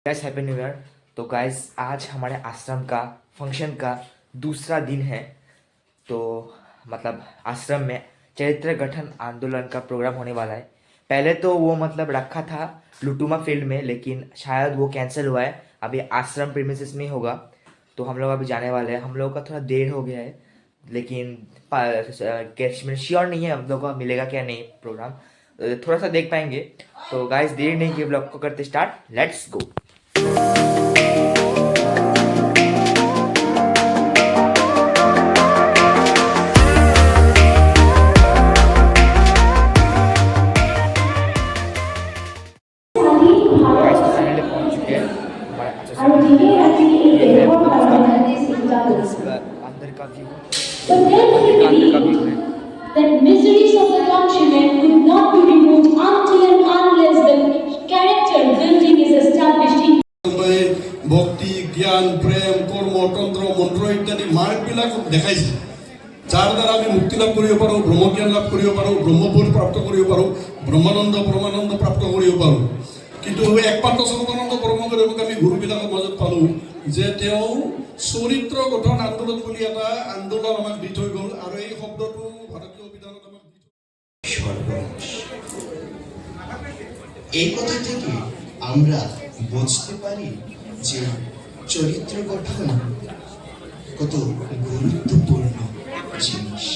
Guys happy new year. तो guys आज हमारे आश्रम का फंक्शन का दूसरा दिन है। तो मतलब आश्रम में चरित्र गठन आंदोलन का प्रोग्राम होने वाला है। पहले तो वो मतलब रखा था लुटुमा फील्ड में, लेकिन शायद वो कैंसिल हुआ है। अभी आश्रम प्रीमिसेस में होगा। तो हम लोग अभी जाने वाले हैं। हम लोग का थोड़ा देर हो गया है, लेकिन श्योर नहीं है हम लोग को मिलेगा क्या नहीं प्रोग्राम। थोड़ा सा देख पाएंगे। तो गाइस देर नहीं किए ब्लॉग को करते स्टार्ट, लेट्स गो। गाइस तो फाइनली पहुंच चुके हैं हमारे अंदर का व्यू। अंदर का व्यू है। That miseries of the countrymen will not be removed until and unless the character building is established in ভক্তি জ্ঞান প্রেম কর্ম তন্ত্র মন্ত্র ইত্যাদি মাৰ্গবিলাক দেখাইছে, যাৰ দ্বাৰা আমি মুক্তি লাভ কৰিব পাৰোঁ, ব্ৰহ্মজ্ঞান লাভ কৰিব পাৰোঁ, ব্ৰহ্মবোধ প্ৰাপ্ত কৰিব পাৰোঁ, ব্ৰহ্মানন্দ পৰমানন্দ প্ৰাপ্ত কৰিব পাৰোঁ। কিন্তু একমাত্ৰ সৰ্বানন্দ পৰমগুৰুক আমি গুৰুবিলাকৰ মাজত পালোঁ যে তেওঁ চৰিত্ৰ গঠন আন্দোলন বুলি এটা আন্দোলন আমাক দি থৈ গ'ল, আৰু এই শব্দটো ভাৰতীয় সংবিধানত আমাক দি সর্বনাশ। এই কথা থেকে আমরা বুঝতে পারি যে চরিত্র গঠন কত গুরুত্বপূর্ণ জিনিস।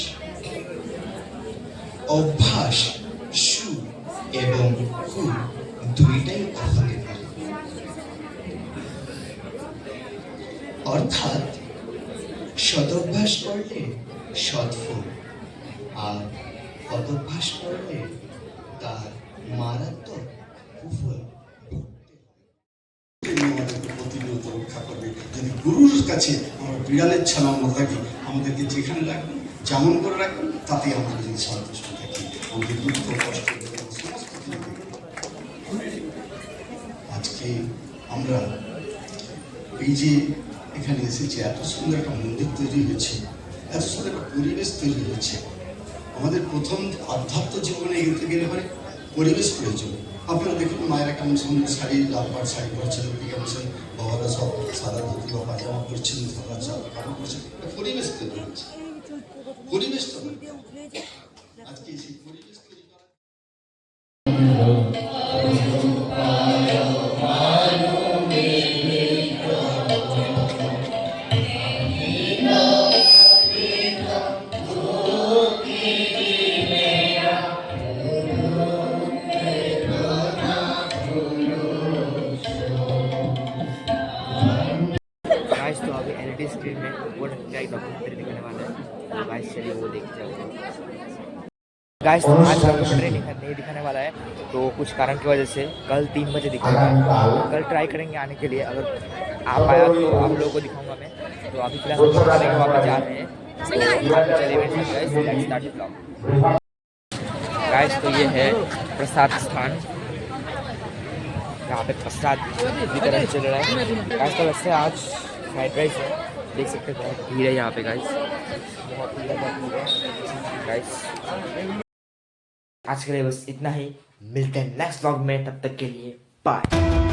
অভ্যাস সু এবং কু দুইটাই হতে পারে, অর্থাৎ সদভ্যাস করলে সৎফল, আর অদভ্যাস করলে তার মারাত্মক কুফল প্রতিনিয়ত রক্ষা করবে। যদি গুরুর কাছে আমরা বিড়ালের ছানা না থাকি, আমাদেরকে যেখানে রাখবেন যেমন করে রাখবেন তাতেই আমরা যদি সন্তুষ্ট থাকি, আমাদের দুঃখ কষ্ট সমস্ত কিছু। আজকে আমরা এই যে এখানে এসেছি, এত সুন্দর একটা মন্দির তৈরি হয়েছে, এত সুন্দর একটা পরিবেশ তৈরি হয়েছে। আমাদের প্রথম আধ্যাত্ম জীবনে এগোতে গেলে মানে পরিবেশ প্রয়োজন। আপনারা দেখুন মায়েরা কেমন সুন্দর শাড়ি, লাল পাড় শাড়ি পরছেন, কেমন বাবারা সব সাদা ধুতি বা পায়জামা পরছেন, সাদা কাপড় পরছেন। পরিবেশ তৈরি হচ্ছে, পরিবেশ তৈরি। আজকে সেই পরিবেশ তৈরি করা गाइस तो अभी एलईडी स्क्रीन में वो क्या डॉक्यूमेंट्री दिखाने वाला है। तो गाइस चलिए वो देख जाओ। गाइस तो आज डॉक्यूमेंट्री नहीं दिखाने वाला है, तो कुछ कारण की वजह से कल 3 बजे दिखाएगा। कल ट्राई करेंगे आने के लिए, अगर आ पाया तो आप लोगों को दिखाऊंगा मैं। तो अभी फिलहाल हम वापस जा रहे हैं। गाइस तो ये है प्रसाद स्थान, यहाँ पे प्रसाद वितरण चल रहा है। गाइस तो वैसे आज फ्राइड राइस है, देख सकते हैं बहुत भीड़ है यहाँ पे गाइस, बहुत भीड़ है गाइस। आज के लिए बस इतना ही, मिलते हैं नेक्स्ट व्लॉग में, तब तक के लिए बाय।